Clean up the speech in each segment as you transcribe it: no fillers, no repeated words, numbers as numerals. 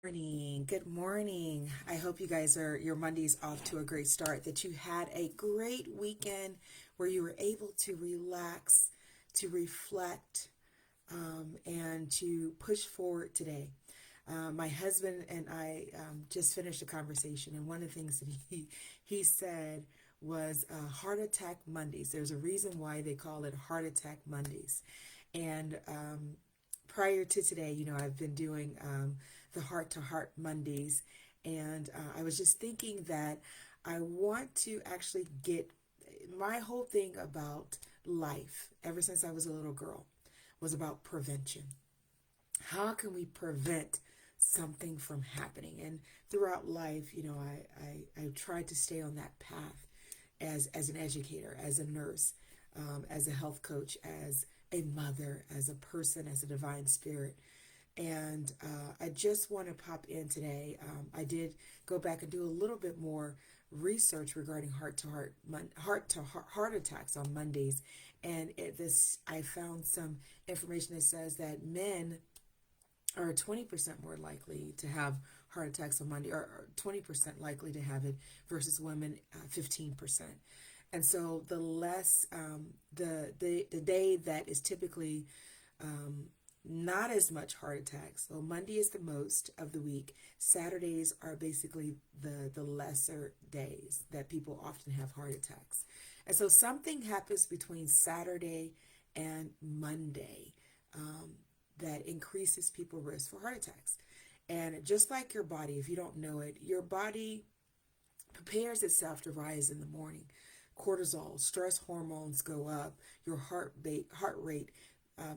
Morning. Good morning. I hope you guys are your Monday's off to a great start, that you had a great weekend where you were able to relax, to reflect, and to push forward today. My husband and I just finished a conversation, and one of the things that he said was heart attack Mondays. There's a reason why they call it heart attack Mondays. And prior to today, I've been doing the Heart to Heart Mondays, and I was just thinking that I want to actually get my whole thing about life ever since I was a little girl was about prevention. How can we prevent something from happening? And throughout life, I tried to stay on that path as an educator, as a nurse, as a health coach, as a mother, as a person, as a divine spirit. And I just want to pop in today. I did go back and do a little bit more research regarding heart attacks on Mondays, and this I found some information that says that men are 20% more likely to have heart attacks on Monday, or 20% likely to have it, versus women 15%. And so the less the day that is typically not as much heart attacks. So Monday is the most of the week. Saturdays are basically the lesser days that people often have heart attacks. And so something happens between Saturday and Monday that increases people's risk for heart attacks. And just like your body, if you don't know it, your body prepares itself to rise in the morning. Cortisol, stress hormones go up, your heart rate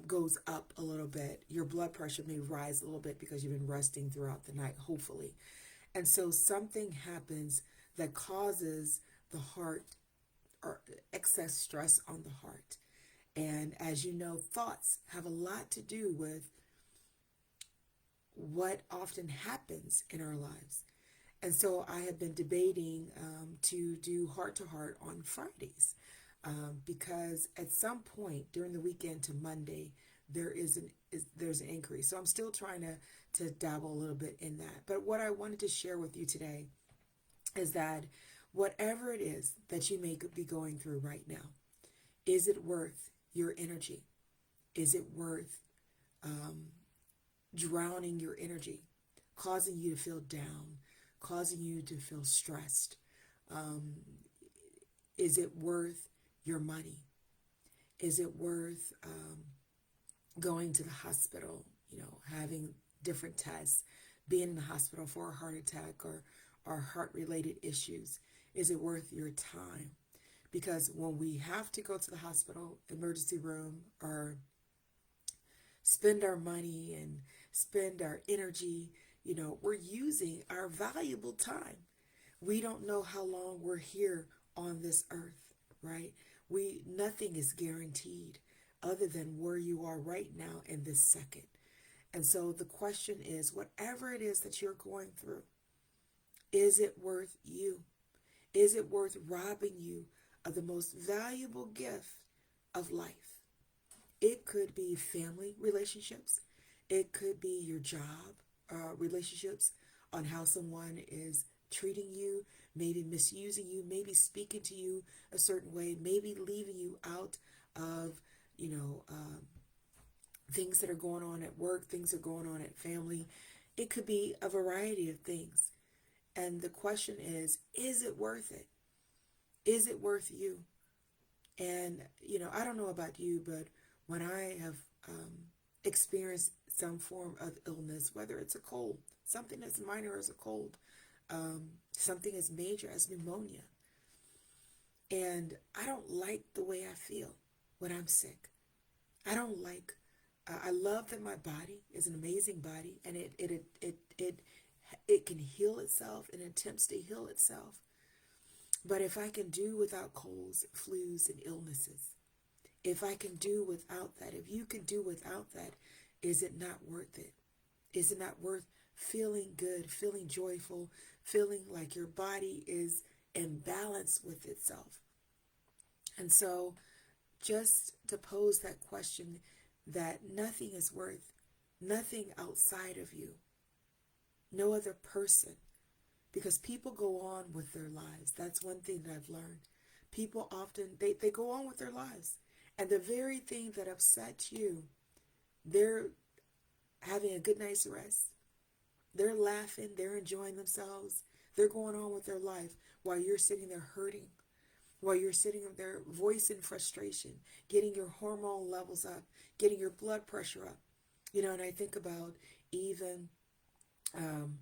goes up a little bit. Your blood pressure may rise a little bit because you've been resting throughout the night, hopefully. And so something happens that causes the heart, or excess stress on the heart. And as you know, thoughts have a lot to do with what often happens in our lives. And so I have been debating to do heart to heart on Fridays, because at some point during the weekend to Monday, there's an increase. So I'm still trying to dabble a little bit in that. But what I wanted to share with you today is that whatever it is that you may be going through right now, is it worth your energy? Is it worth drowning your energy, causing you to feel down, causing you to feel stressed? Is it worth your money? Is it worth going to the hospital, having different tests, being in the hospital for a heart attack or heart-related issues? Is it worth your time? Because when we have to go to the hospital, emergency room, or spend our money and spend our energy, we're using our valuable time. We don't know how long we're here on this earth, right? Nothing is guaranteed other than where you are right now in this second. And so the question is, whatever it is that you're going through, is it worth you? Is it worth robbing you of the most valuable gift of life? It could be family relationships. It could be your job relationships, on how someone is treating you, maybe misusing you, maybe speaking to you a certain way, maybe leaving you out of, things that are going on at work, things that are going on at family. It could be a variety of things. And the question is it worth it? Is it worth you? And, I don't know about you, but when I have experienced some form of illness, whether it's a cold, something as minor as a cold, something as major as pneumonia, and I don't like the way I feel when I'm sick. I don't like. I love that my body is an amazing body, and it can heal itself and attempts to heal itself. But if I can do without colds, flus, and illnesses, if I can do without that, if you can do without that, is it not worth it? Is it not worth feeling good, feeling joyful, feeling like your body is in balance with itself? And so just to pose that question, that nothing is worth, nothing outside of you, no other person, because people go on with their lives. That's one thing that I've learned. People often, they go on with their lives. And the very thing that upsets you, they're having a good night's rest. They're laughing, they're enjoying themselves. They're going on with their life while you're sitting there hurting, while you're sitting there voicing frustration, getting your hormone levels up, getting your blood pressure up. And I think about even um,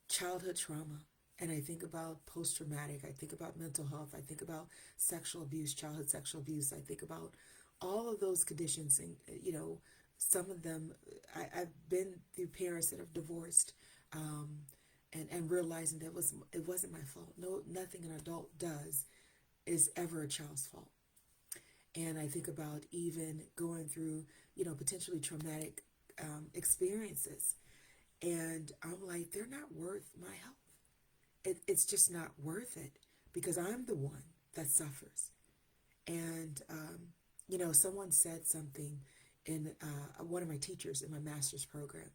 childhood trauma. And I think about post-traumatic. I think about mental health. I think about sexual abuse, childhood sexual abuse. I think about all of those conditions. And, some of them, I've been through parents that have divorced, and realizing that it wasn't my fault. No, nothing an adult does is ever a child's fault. And I think about even going through, potentially traumatic experiences. And I'm like, they're not worth my help. It's just not worth it, because I'm the one that suffers. And, someone said something in one of my teachers in my master's program.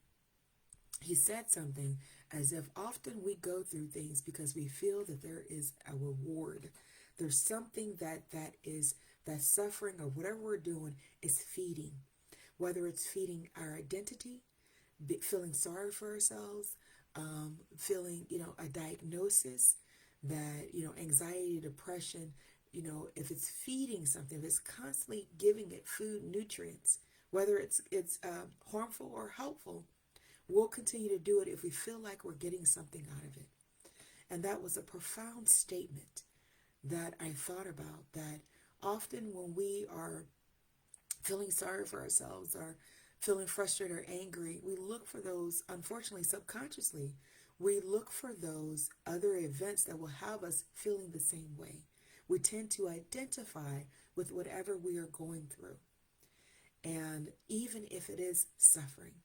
He said something as if often we go through things because we feel that there is a reward. There's something that suffering or whatever we're doing is feeding, whether it's feeding our identity, feeling sorry for ourselves, feeling, a diagnosis that, anxiety, depression, if it's feeding something, if it's constantly giving it food, nutrients, whether it's harmful or helpful, we'll continue to do it if we feel like we're getting something out of it. And that was a profound statement that I thought about, that often when we are feeling sorry for ourselves or feeling frustrated or angry, we look for those, unfortunately, subconsciously, we look for those other events that will have us feeling the same way. We tend to identify with whatever we are going through. And even if it is suffering,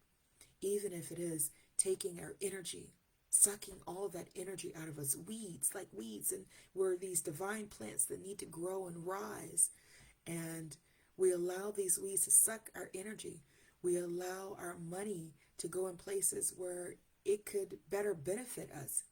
even if it is taking our energy, sucking all that energy out of us, weeds, like weeds, and we're these divine plants that need to grow and rise. And we allow these weeds to suck our energy. We allow our money to go in places where it could better benefit us.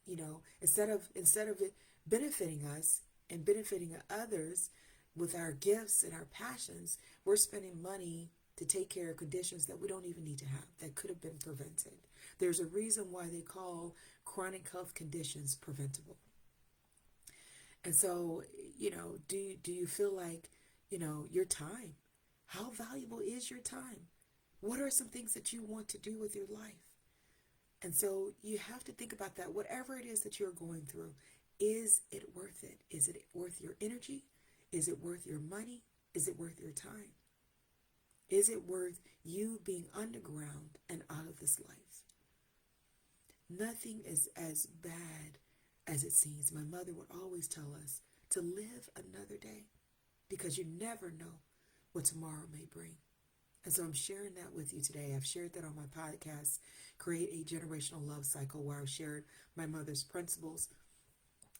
Instead of it benefiting us and benefiting others with our gifts and our passions, we're spending money to take care of conditions that we don't even need to have, that could have been prevented. There's a reason why they call chronic health conditions preventable. And so, do you feel like, your time, how valuable is your time? What are some things that you want to do with your life? And so you have to think about that. Whatever it is that you're going through, is it worth it? Is it worth your energy? Is it worth your money? Is it worth your time? Is it worth you being underground and out of this life? Nothing is as bad as it seems. My mother would always tell us to live another day, because you never know what tomorrow may bring. And so I'm sharing that with you today. I've shared that on my podcast, Create a Generational Love Cycle, where I've shared my mother's principles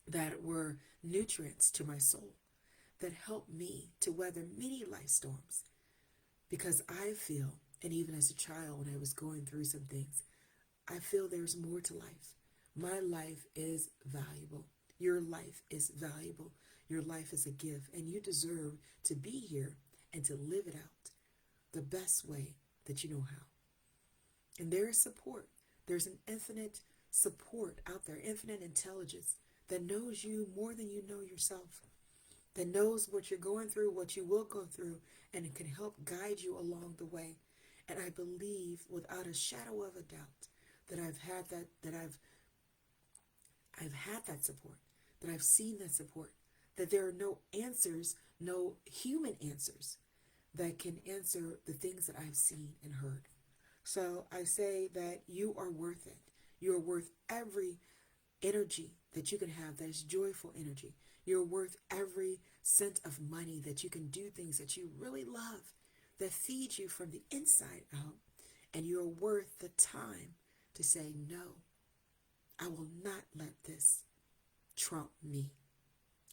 that were nutrients to my soul, that helped me to weather many life storms. Because I feel, and even as a child when I was going through some things, I feel there's more to life. My life is valuable. Your life is valuable. Your life is a gift, and you deserve to be here and to live it out the best way that you know how. And there is support. There's an infinite support out there, infinite intelligence that knows you more than you know yourself, that knows what you're going through, what you will go through, and it can help guide you along the way. And I believe without a shadow of a doubt that I've had that support, that I've seen that support, that there are no answers, no human answers that can answer the things that I've seen and heard. So I say that you are worth it. You're worth every energy that you can have that is joyful energy. You're worth every cent of money that you can do things that you really love, that feed you from the inside out. And you're worth the time to say, no, I will not let this trump me.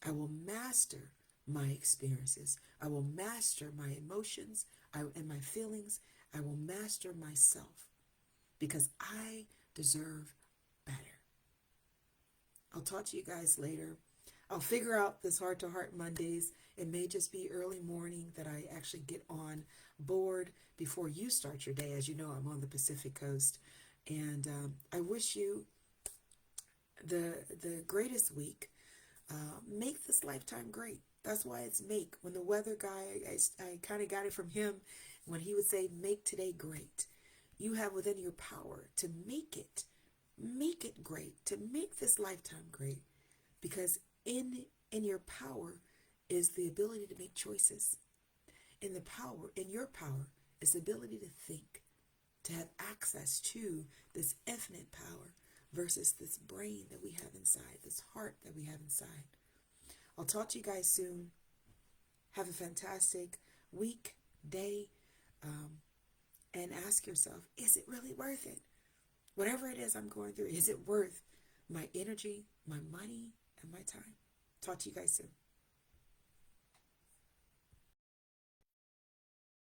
I will master my experiences. I will master my emotions and my feelings. I will master myself, because I deserve I'll talk to you guys later. I'll figure out this heart to heart Mondays. It may just be early morning that I actually get on board before you start your day. As you know, I'm on the Pacific Coast. And I wish you the greatest week. Make this lifetime great. That's why it's make. When the weather guy, I kind of got it from him when he would say, make today great. You have within your power to make it great, to make this lifetime great. Because in your power is the ability to make choices. In your power is the ability to think, to have access to this infinite power versus this brain that we have inside, this heart that we have inside. I'll talk to you guys soon. Have a fantastic week, day, and ask yourself, is it really worth it? Whatever it is I'm going through, is it worth my energy, my money, and my time? Talk to you guys soon.